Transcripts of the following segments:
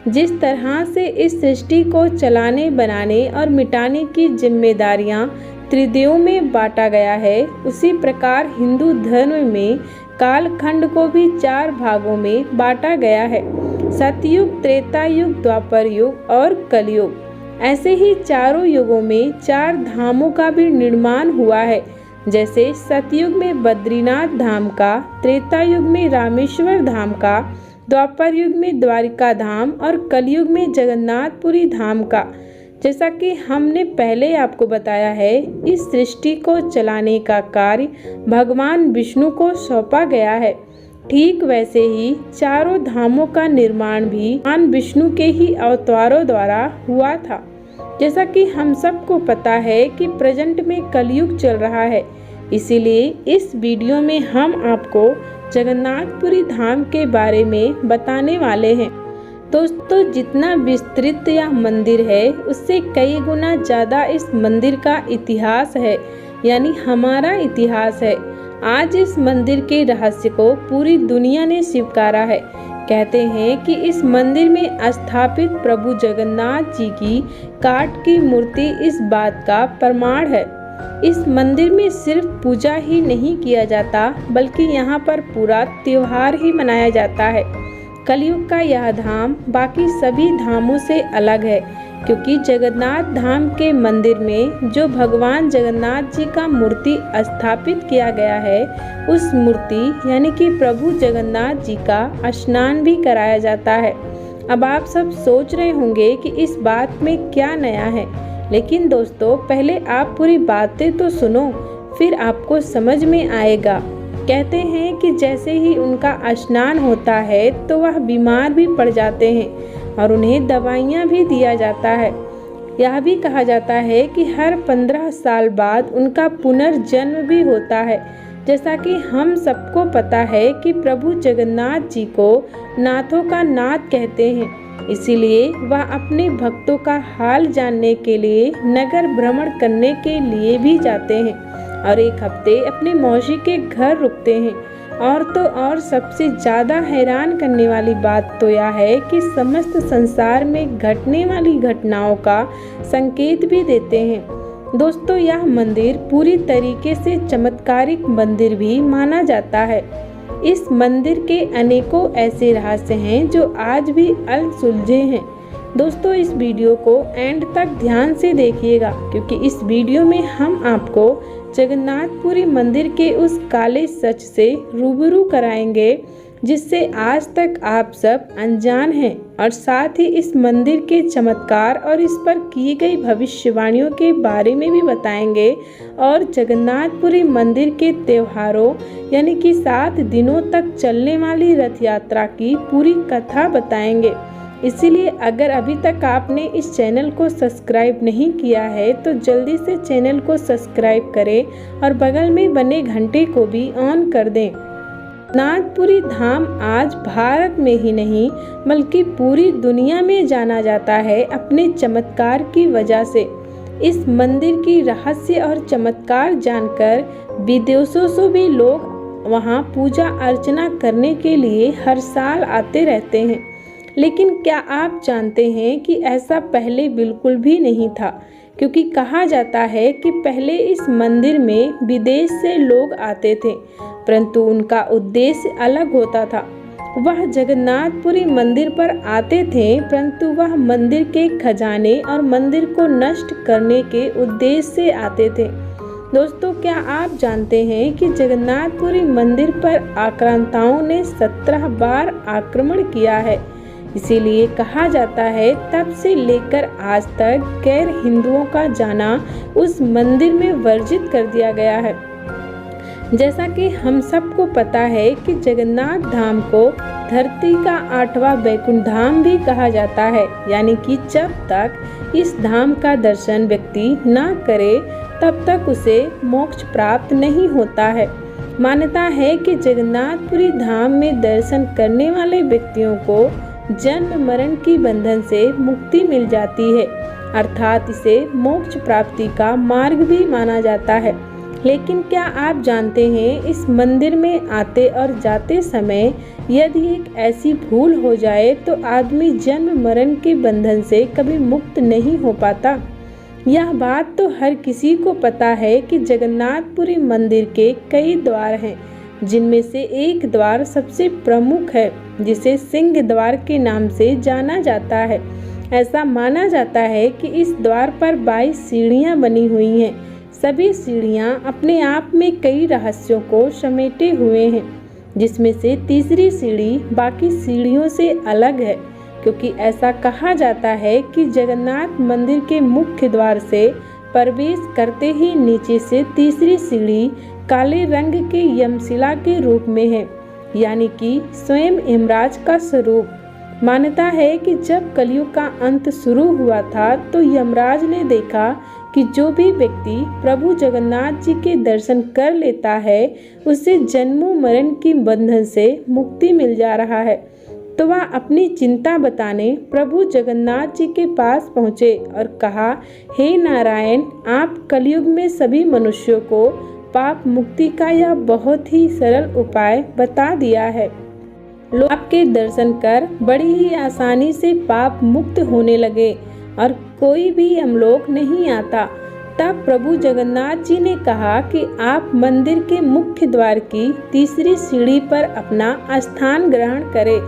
जिस तरह से इस सृष्टि को चलाने, बनाने और मिटाने की जिम्मेदारियां त्रिदेवों में बांटा गया है, उसी प्रकार हिंदू धर्म में कालखंड को भी 4 भागों में बांटा गया है: सतयुग, त्रेता युग, द्वापर युग और कलयुग। ऐसे ही चारों युगों में 4 धामों का भी निर्माण हुआ है, जैसे सतयुग में बद्रीनाथ धाम का, त्रेता युग में रामेश्वर धाम का, द्वापर युग में द्वारिका धाम और कलयुग में जगन्नाथपुरी धाम का। जैसा कि हमने पहले आपको बताया है, इस सृष्टि को चलाने का कार्य भगवान विष्णु को सौंपा गया है। ठीक वैसे ही चारों धामों का निर्माण भी भगवान विष्णु के ही अवतारों द्वारा हुआ था। जैसा कि हम सबको पता है कि प्रेजेंट में कलयुग चल रहा है, इसीलिए इस वीडियो में हम आपको जगन्नाथपुरी धाम के बारे में बताने वाले हैं। दोस्तों, जितना विस्तृत यह मंदिर है, उससे कई गुना ज़्यादा इस मंदिर का इतिहास है, यानी हमारा इतिहास है। आज इस मंदिर के रहस्य को पूरी दुनिया ने स्वीकारा है। कहते हैं कि इस मंदिर में स्थापित प्रभु जगन्नाथ जी की काठ की मूर्ति इस बात का प्रमाण है। इस मंदिर में सिर्फ पूजा ही नहीं किया जाता, बल्कि यहाँ पर पूरा त्योहार ही मनाया जाता है। कलयुग का यह धाम बाकी सभी धामों से अलग है, क्योंकि जगन्नाथ धाम के मंदिर में जो भगवान जगन्नाथ जी का मूर्ति स्थापित किया गया है, उस मूर्ति यानी कि प्रभु जगन्नाथ जी का स्नान भी कराया जाता है। अब आप सब सोच रहे होंगे कि इस बात में क्या नया है, लेकिन दोस्तों पहले आप पूरी बातें तो सुनो, फिर आपको समझ में आएगा। कहते हैं कि जैसे ही उनका स्नान होता है तो वह बीमार भी पड़ जाते हैं और उन्हें दवाइयाँ भी दिया जाता है। यह भी कहा जाता है कि हर 15 साल बाद उनका पुनर्जन्म भी होता है। जैसा कि हम सबको पता है कि प्रभु जगन्नाथ जी को नाथों का नाथ कहते हैं, इसीलिए वह अपने भक्तों का हाल जानने के लिए नगर भ्रमण करने के लिए भी जाते हैं और 1 हफ्ते अपने मौसी के घर रुकते हैं। और तो और सबसे ज़्यादा हैरान करने वाली बात तो यह है कि समस्त संसार में घटने वाली घटनाओं का संकेत भी देते हैं। दोस्तों, यह मंदिर पूरी तरीके से चमत्कारिक मंदिर भी माना जाता है। इस मंदिर के अनेकों ऐसे रहस्य हैं जो आज भी अनसुलझे हैं। दोस्तों, इस वीडियो को एंड तक ध्यान से देखिएगा, क्योंकि इस वीडियो में हम आपको जगन्नाथपुरी मंदिर के उस काले सच से रूबरू कराएंगे जिससे आज तक आप सब अनजान हैं, और साथ ही इस मंदिर के चमत्कार और इस पर की गई भविष्यवाणियों के बारे में भी बताएंगे, और जगन्नाथपुरी मंदिर के त्योहारों यानी कि 7 दिनों तक चलने वाली रथ यात्रा की पूरी कथा बताएंगे। इसीलिए अगर अभी तक आपने इस चैनल को सब्सक्राइब नहीं किया है तो जल्दी से चैनल को सब्सक्राइब करें और बगल में बने घंटे को भी ऑन कर दें। जगन्नाथपुरी धाम आज भारत में ही नहीं बल्कि पूरी दुनिया में जाना जाता है अपने चमत्कार की वजह से। इस मंदिर की रहस्य और चमत्कार जानकर विदेशों से भी लोग वहां पूजा अर्चना करने के लिए हर साल आते रहते हैं। लेकिन क्या आप जानते हैं कि ऐसा पहले बिल्कुल भी नहीं था, क्योंकि कहा जाता है कि पहले इस मंदिर में विदेश से लोग आते थे, परंतु उनका उद्देश्य अलग होता था। वह जगन्नाथपुरी मंदिर पर आते थे, परंतु वह मंदिर के खजाने और मंदिर को नष्ट करने के उद्देश्य से आते थे। दोस्तों, क्या आप जानते हैं कि जगन्नाथपुरी मंदिर पर आक्रांताओं ने 17 बार आक्रमण किया है। इसीलिए कहा जाता है तब से लेकर आज तक गैर हिंदुओं का जाना उस मंदिर में वर्जित कर दिया गया है। जैसा कि हम सबको पता है कि जगन्नाथ धाम को धरती का 8वां वैकुंठ धाम भी कहा जाता है, यानी कि जब तक इस धाम का दर्शन व्यक्ति न करे तब तक उसे मोक्ष प्राप्त नहीं होता है। मान्यता है कि जगन्नाथपुरी धाम में दर्शन करने वाले व्यक्तियों को जन्म मरण की बंधन से मुक्ति मिल जाती है, अर्थात इसे मोक्ष प्राप्ति का मार्ग भी माना जाता है। लेकिन क्या आप जानते हैं, इस मंदिर में आते और जाते समय यदि एक ऐसी भूल हो जाए तो आदमी जन्म मरण के बंधन से कभी मुक्त नहीं हो पाता। यह बात तो हर किसी को पता है कि जगन्नाथपुरी मंदिर के कई द्वार हैं, जिनमें से एक द्वार सबसे प्रमुख है, जिसे सिंह द्वार के नाम से जाना जाता है। ऐसा माना जाता है कि इस द्वार पर 22 सीढ़ियाँ बनी हुई हैं। सभी सीढ़ियाँ अपने आप में कई रहस्यों को समेटे हुए हैं, जिसमें से तीसरी सीढ़ी बाकी सीढ़ियों से अलग है, क्योंकि ऐसा कहा जाता है कि जगन्नाथ मंदिर के मुख्य द्वार से प्रवेश करते ही नीचे से तीसरी सीढ़ी काले रंग के यमशिला के रूप में है, यानी कि स्वयं यमराज का स्वरूप। मान्यता है कि जब कलयुग का अंत शुरू हुआ था तो यमराज ने देखा कि जो भी व्यक्ति प्रभु जगन्नाथ जी के दर्शन कर लेता है उसे जन्मों मरण की बंधन से मुक्ति मिल जा रहा है। तो वह अपनी चिंता बताने प्रभु जगन्नाथ जी के पास पहुँचे और कहा, हे नारायण, आप कलयुग में सभी मनुष्यों को पाप मुक्ति का यह बहुत ही सरल उपाय बता दिया है। लोग आपके दर्शन कर बड़ी ही आसानी से पाप मुक्त होने लगे और कोई भी यमलोक नहीं आता। तब प्रभु जगन्नाथ जी ने कहा कि आप मंदिर के मुख्य द्वार की तीसरी सीढ़ी पर अपना स्थान ग्रहण करें,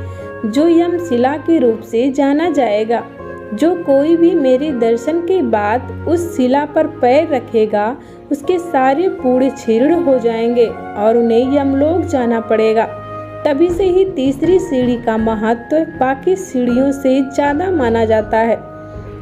जो यमशिला के रूप से जाना जाएगा। जो कोई भी मेरे दर्शन के बाद उस शिला पर पैर रखेगा उसके सारे पूरे छीर्ण हो जाएंगे और उन्हें यमलोक जाना पड़ेगा। तभी से ही तीसरी सीढ़ी का महत्व बाकी सीढ़ियों से ज़्यादा माना जाता है।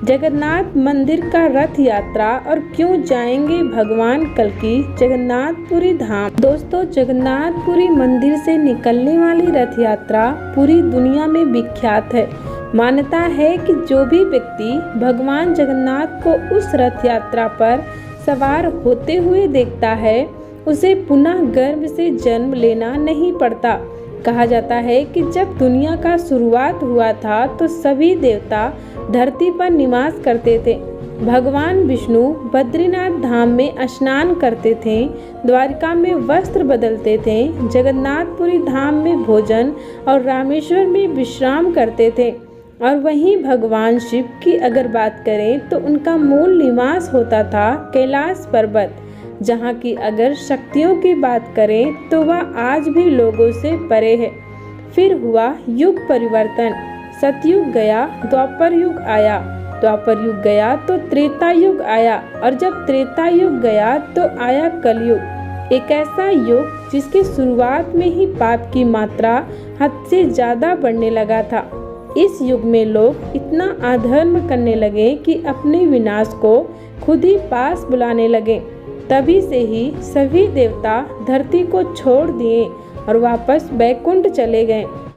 जगन्नाथ मंदिर का रथ यात्रा और क्यों जाएंगे भगवान कल्कि जगन्नाथपुरी धाम। दोस्तों, जगन्नाथपुरी मंदिर से निकलने वाली रथ यात्रा पूरी दुनिया में विख्यात है। मान्यता है कि जो भी व्यक्ति भगवान जगन्नाथ को उस रथ यात्रा पर सवार होते हुए देखता है उसे पुनः गर्भ से जन्म लेना नहीं पड़ता। कहा जाता है कि जब दुनिया का शुरुआत हुआ था तो सभी देवता धरती पर निवास करते थे। भगवान विष्णु बद्रीनाथ धाम में स्नान करते थे, द्वारिका में वस्त्र बदलते थे, जगन्नाथपुरी धाम में भोजन और रामेश्वर में विश्राम करते थे। और वहीं भगवान शिव की अगर बात करें तो उनका मूल निवास होता था कैलाश पर्वत, जहाँ की अगर शक्तियों की बात करें तो वह आज भी लोगों से परे है। फिर हुआ युग परिवर्तन, सतयुग गया, द्वापर युग आया, द्वापर युग गया तो त्रेता युग आया, और जब त्रेता युग गया तो आया कलयुग, एक ऐसा युग जिसकी शुरुआत में ही पाप की मात्रा हद से ज़्यादा बढ़ने लगा था। इस युग में लोग इतना अधर्म करने लगे कि अपने विनाश को खुद ही पास बुलाने लगे। तभी से ही सभी देवता धरती को छोड़ दिए और वापस बैकुंठ चले गए।